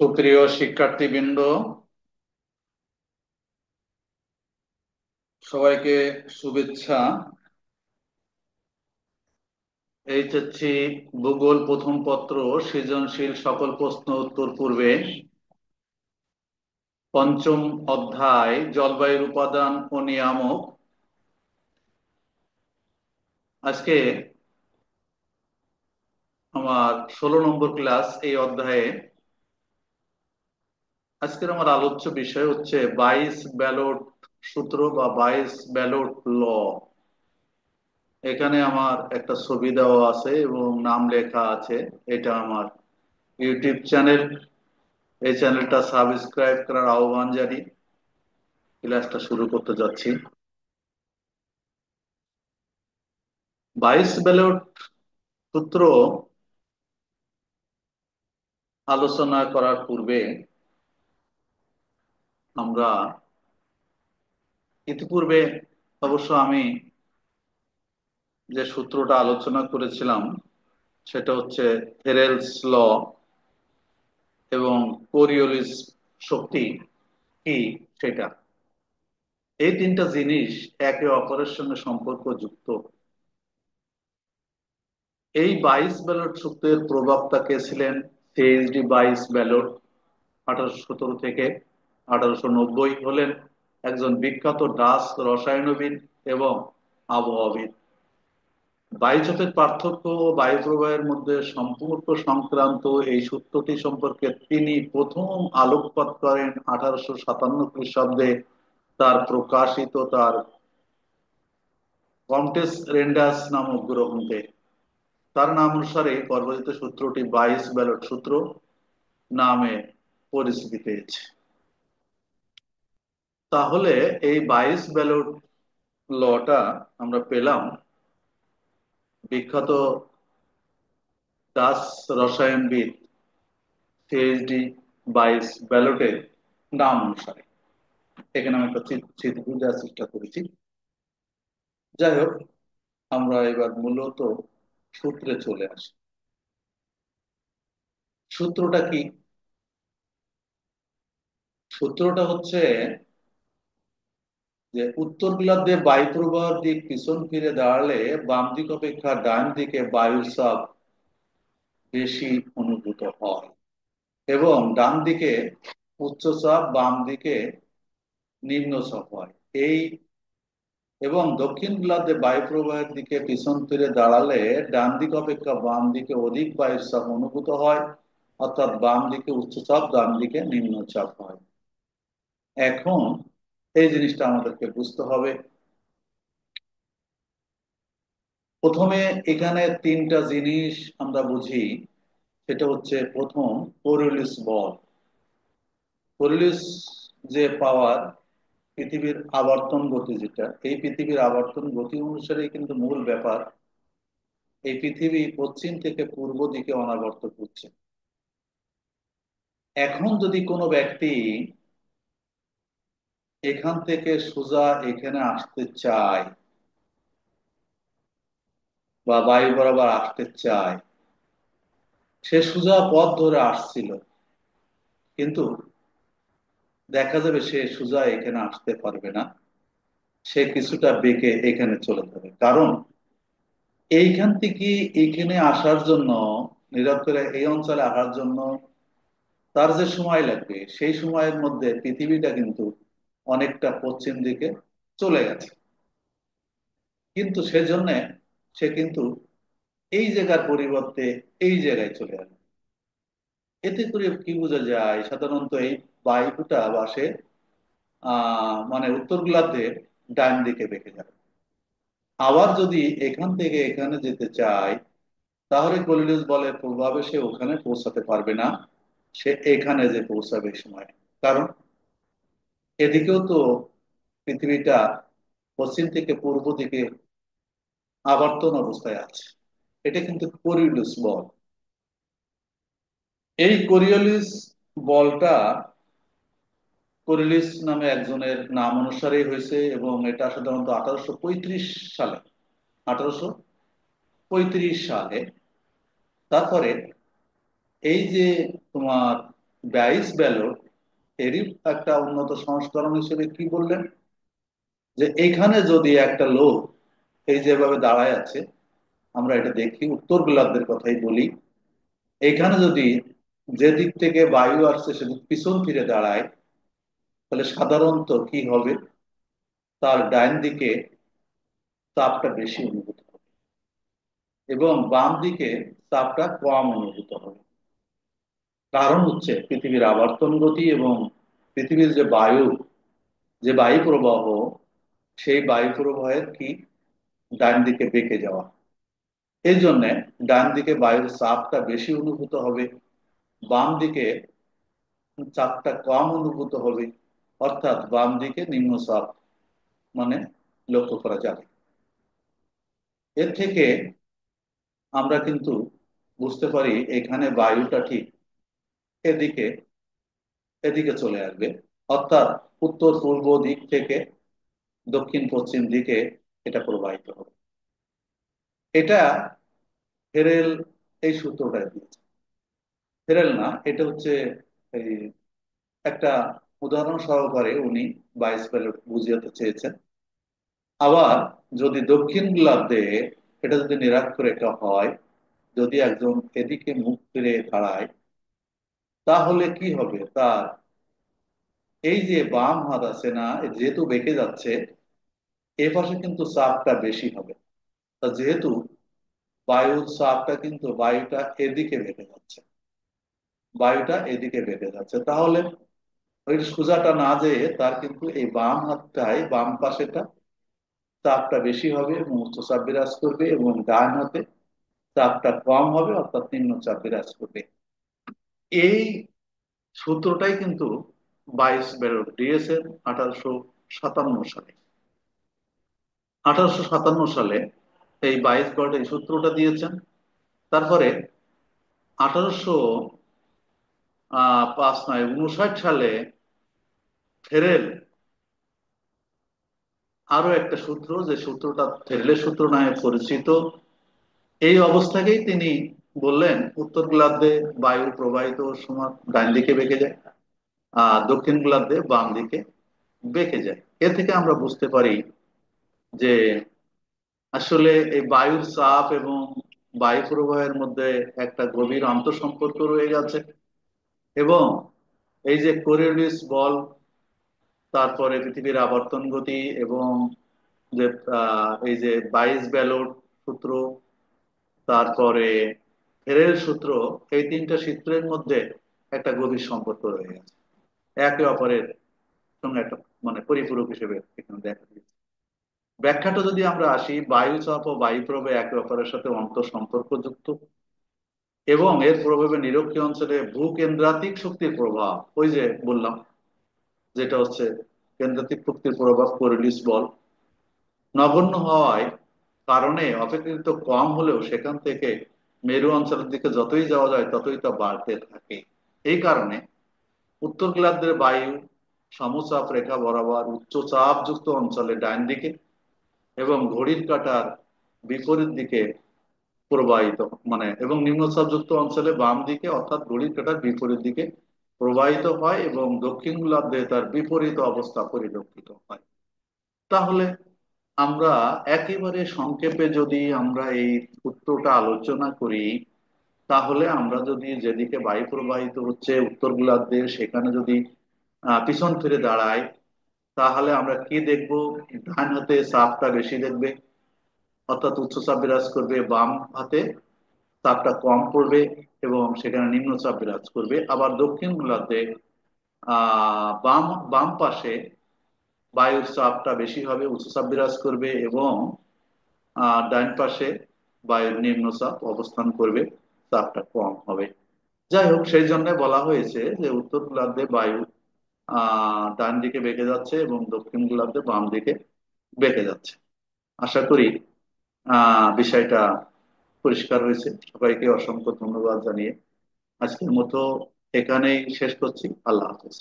সুপ্রিয় শিক্ষার্থীবৃন্দ, সবাইকে শুভেচ্ছা। এইচএসসি ভূগোল প্রথম পত্র সৃজনশীল সকল প্রশ্ন উত্তর পূর্বে পঞ্চম অধ্যায় জলবায়ুর উপাদান ও নিয়ামক। আজকে আমার 16 নম্বর ক্লাস এই অধ্যায়ে। আজকের আমার আলোচ্য বিষয় হচ্ছে বাইস ব্যালট সূত্র বা বাইস ব্যালট ল। এখানে আমার একটা ছবি দেওয়া আছে এবং নাম লেখা আছে। এটা আমার ইউটিউব চ্যানেল। এই চ্যানেলটা সাবস্ক্রাইব করার আহ্বান জানি। ক্লাসটা শুরু করতে যাচ্ছি। বাইস ব্যালট সূত্র আলোচনা করার পূর্বে আমরা ইতিপূর্বে অবশ্য আমি যে সূত্রটা আলোচনা করেছিলাম সেটা হচ্ছে থেরেলস ল এবং কোরিওলিস শক্তি কি সেটা। এই তিনটা জিনিস একে অপরের সঙ্গে সম্পর্কযুক্ত। এই বাইস ব্যালট সূত্রের প্রবক্তা কে ছিলেন? CHD বাইস ballot. 1817 থেকে 1890 হলেন একজন বিখ্যাত ডাচ রসায়নবিদ এবং আবহাওয়াবিদ। বায়ুচাপের পার্থক্য ও বায়ু প্রবাহের মধ্যে সম্পর্ক সংক্রান্ত এই সূত্রটি সম্পর্কে তিনি প্রথম আলোকপাত করেন 1857 খ্রিস্টাব্দে তার প্রকাশিত তার কমটেস রেন্ডাস নামক গ্রন্থে। তার নাম অনুসারে পর্বদিত সূত্রটি বাইস ব্যালট সূত্র নামে পরিচিতি পেয়েছে। তাহলে এই বাইস ব্যালট লটা আমরা পেলাম বিখ্যাত ডাচ রসায়নবিদ সিএইচডি বাইস ব্যালটের নাম অনুসারে। এখানে আমি একটা চিত্র দেওয়ার চেষ্টা করেছি। যাই হোক, আমরা এবার মূলত সূত্রে চলে আসি। সূত্রটা কি? সূত্রটা হচ্ছে যে উত্তর গোলার্ধে বায়ু প্রবাহের দিক পিছন ফিরে দাঁড়ালে বাম দিক অপেক্ষা ডান দিকে বায়ুর চাপ বেশি অনুভূত হয় এবং ডান দিকে উচ্চচাপ, বাম দিকে নিম্নচাপ হয়। এই এবং দক্ষিণ গোলার্ধে বায়ু প্রবাহের দিকে পিছন ফিরে দাঁড়ালে ডান দিক অপেক্ষা বাম দিকে অধিক বায়ুর চাপ অনুভূত হয়, অর্থাৎ বাম দিকে উচ্চচাপ, ডান দিকে নিম্নচাপ হয়। এখন এই জিনিসটা আমাদেরকে বুঝতে হবে। প্রথমে এখানে তিনটা জিনিস আমরা বুঝি। সেটা হচ্ছে প্রথম, কোরিওলিস বল। কোরিওলিস যে পাওয়ার, পৃথিবীর আবর্তন গতি, যেটা এই পৃথিবীর আবর্তন গতি অনুসারে কিন্তু মূল ব্যাপার। এই পৃথিবী পশ্চিম থেকে পূর্ব দিকে অনাবর্ত ঘুরছে। এখন যদি কোনো ব্যক্তি এখান থেকে সোজা এখানে আসতে চায় বা বায়ু বরাবর আসতে চায়, সে সোজা পথ ধরে আসছিল, কিন্তু দেখা যাবে সে সোজা এখানে আসতে পারবে না। সে কিছুটা বেঁকে এখানে চলে যাবে। কারণ এইখান থেকে এখানে আসার জন্য, নিরক্ষরে এই অঞ্চলে আসার জন্য তার যে সময় লাগবে, সেই সময়ের মধ্যে পৃথিবীটা কিন্তু অনেকটা পশ্চিম দিকে চলে গেছে। কিন্তু সেজন্য সে কিন্তু এই জায়গার পরিবর্তে এই জায়গায় চলে আসে। এতে করে কি বোঝা যায়? সাধারণত এই বায়ুটা বাসে মানে উত্তর গোলার্ধে ডান দিকে বেঁকে যাবে। আবার যদি এখান থেকে এখানে যেতে চায়, তাহলে গলিলিস বলের প্রভাবে সে ওখানে পৌঁছাতে পারবে না। সে এখানে যে পৌঁছাবে এই সময়। কারণ এদিকেও তো পৃথিবীটা পশ্চিম থেকে পূর্ব দিকে আবর্তন অবস্থায় আছে। এটা কিন্তু কোরিওলিস বল। এই কোরিওলিস বলটা কোরিওলিস নামে একজনের নাম অনুসারেই হয়েছে এবং এটা সাধারণত 1835 সালে, 1835 সালে। তারপরে এই যে তোমার বাইস ব্যালট এরই একটা উন্নত সংস্করণ হিসেবে কি বললেন, যে এইখানে যদি একটা লোক এই যেভাবে দাঁড়ায় আছে, আমরা এটা দেখি, উত্তর গোলার্ধের কথাই বলি, এইখানে যদি যে দিক থেকে বায়ু আসছে সেদিক পিছন ফিরে দাঁড়ায়, তাহলে সাধারণত কি হবে, তার ডাইন দিকে চাপটা বেশি অনুভূত হবে এবং বাম দিকে চাপটা কম অনুভূত হবে। কারণ হচ্ছে পৃথিবীর আবর্তন গতি এবং পৃথিবীর যে বায়ু প্রবাহ, সেই বায়ু প্রবাহের কি ডান দিকে বেঁকে যাওয়া। এই জন্য ডান দিকে বায়ুর চাপটা বেশি অনুভূত হবে, বাম দিকে চাপটা কম অনুভূত হবে, অর্থাৎ বাম দিকে নিম্নচাপ মানে লক্ষ্য করা যাবে। এর থেকে আমরা কিন্তু বুঝতে পারি এখানে বায়ুটা ঠিক এদিকে এদিকে চলে আসবে, অর্থাৎ উত্তর পূর্ব দিক থেকে দক্ষিণ পশ্চিম দিকে এটা প্রবাহিত হবে। এটা ফেরেল এই সূত্রটা দিয়েছে। ফেরেল না, এটা হচ্ছে এই একটা উদাহরণ সহকারে উনি বাইশ প্যালেট বুঝিয়ে চেয়েছেন। আবার যদি দক্ষিণ গোলার্ধে এটা যদি নিরক্ষরেখা হয়, যদি একজন এদিকে মুখ ফিরে দাঁড়ায়, তাহলে কি হবে, তার এই যে বাম হাত আছে না, যেহেতু বেঁকে যাচ্ছে, এ পাশে কিন্তু চাপটা বেশি হবে। তা যেহেতু বায়ুর চাপটা কিন্তু বায়ুটা এদিকে বেঁকে যাচ্ছে, তাহলে ওই সোজাটা না যেয়ে তার কিন্তু এই বাম হাতটাই, বাম পাশেটা চাপটা বেশি হবে এবং উচ্চচাপ বিরাজ করবে, এবং ডান হাতে চাপটা কম হবে অর্থাৎ নিম্নচাপ বিরাজ করবে। এই সূত্রটাই কিন্তু বাইশ বেরোল দিয়েছেন 1857 সালে। 1857 সালে এই বাইশ বেরোল এই সূত্রটা দিয়েছেন। তারপরে 1859 সালে ফেরেল আরো একটা সূত্র, যে সূত্রটা ফেরেলের সূত্র নামে পরিচিত, এই অবস্থাকেই তিনি বললেন উত্তর গোলার্ধে বায়ু প্রবাহিত সময় ডান দিকে বেঁকে যায়, আর দক্ষিণ গোলার্ধে বাম দিকে বেঁকে যায়। এ থেকে আমরা বুঝতে পারি যে আসলে এই বায়ুর চাপ এবং বায়ু প্রবাহের মধ্যে একটা গভীর আন্তঃসম্পর্ক রয়ে গেছে, এবং এই যে কোরিওলিস বল, তারপরে পৃথিবীর আবর্তন গতি, এবং যে এই যে বাইশ ব্যালট সূত্র, তারপরে ফেরেল সূত্র, এই তিনটা সূত্রের মধ্যে একটা গভীর সম্পর্ক রয়ে গেছে, একে অপরের সঙ্গে একটা মানে পরিপূরক হিসেবে এখানে দেখা দিয়েছে। ব্যাখ্যাটা যদি আমরা আসি, বায়ু চাপ ও বায়ু প্রবাহ একে অপরের সাথে অন্তর সম্পর্কযুক্ত, এবং এর প্রভাবে নিরক্ষীয় অঞ্চলে ভূকেন্দ্রাতিক শক্তির প্রভাব, ওই যে বললাম, যেটা হচ্ছে কেন্দ্রাতিক শক্তির প্রভাব কোরিওলিস বল, নগণ্য হওয়ায় কারণে অপেক্ষাকৃত কম হলেও সেখান থেকে মেরু অঞ্চলের দিকে যতই যাওয়া যায় ততই তা বাড়তে থাকে। এই কারণে উত্তর গোলার্ধের বায়ু সমচাপ রেখা বরাবর উচ্চ চাপযুক্ত অঞ্চলে ডান দিকে এবং ঘড়ির কাঁটার বিপরীত দিকে প্রবাহিত, মানে এবং নিম্নচাপযুক্ত অঞ্চলে বাম দিকে অর্থাৎ ঘড়ির কাঁটার বিপরীত দিকে প্রবাহিত হয়, এবং দক্ষিণ গোলার্ধে তার বিপরীত অবস্থা পরিলক্ষিত হয়। তাহলে আমরা একেবারে সংক্ষেপে যদি আমরা এই সূত্রটা আলোচনা করি, তাহলে আমরা যদি যেদিকে বায়ু প্রবাহিত হচ্ছে উত্তর গোলার্ধে, সেখানে যদি পিছন ফিরে দাঁড়ায়, তাহলে আমরা কি দেখব, ডান হাতে চাপটা বেশি দেখবে অর্থাৎ উচ্চচাপ বিরাজ করবে, বাম হাতে চাপটা কম পড়বে এবং সেখানে নিম্নচাপ বিরাজ করবে। আবার দক্ষিণ গোলার্ধে বাম বাম পাশে বায়ুর চাপটা বেশি হবে, উচ্চচাপ বিরাজ করবে, এবং ডান পাশে বায়ুর নিম্নচাপ অবস্থান করবে, চাপটা কম হবে। যাই হোক, সেই জন্য বলা হয়েছে যে উত্তর গোলার্ধে বায়ু ডান দিকে বেঁকে যাচ্ছে এবং দক্ষিণ গোলার্ধে বাম দিকে বেঁকে যাচ্ছে। আশা করি বিষয়টা পরিষ্কার হয়েছে। সবাইকে অসংখ্য ধন্যবাদ জানিয়ে আজকের মতো এখানেই শেষ করছি। আল্লাহ হাফেজ।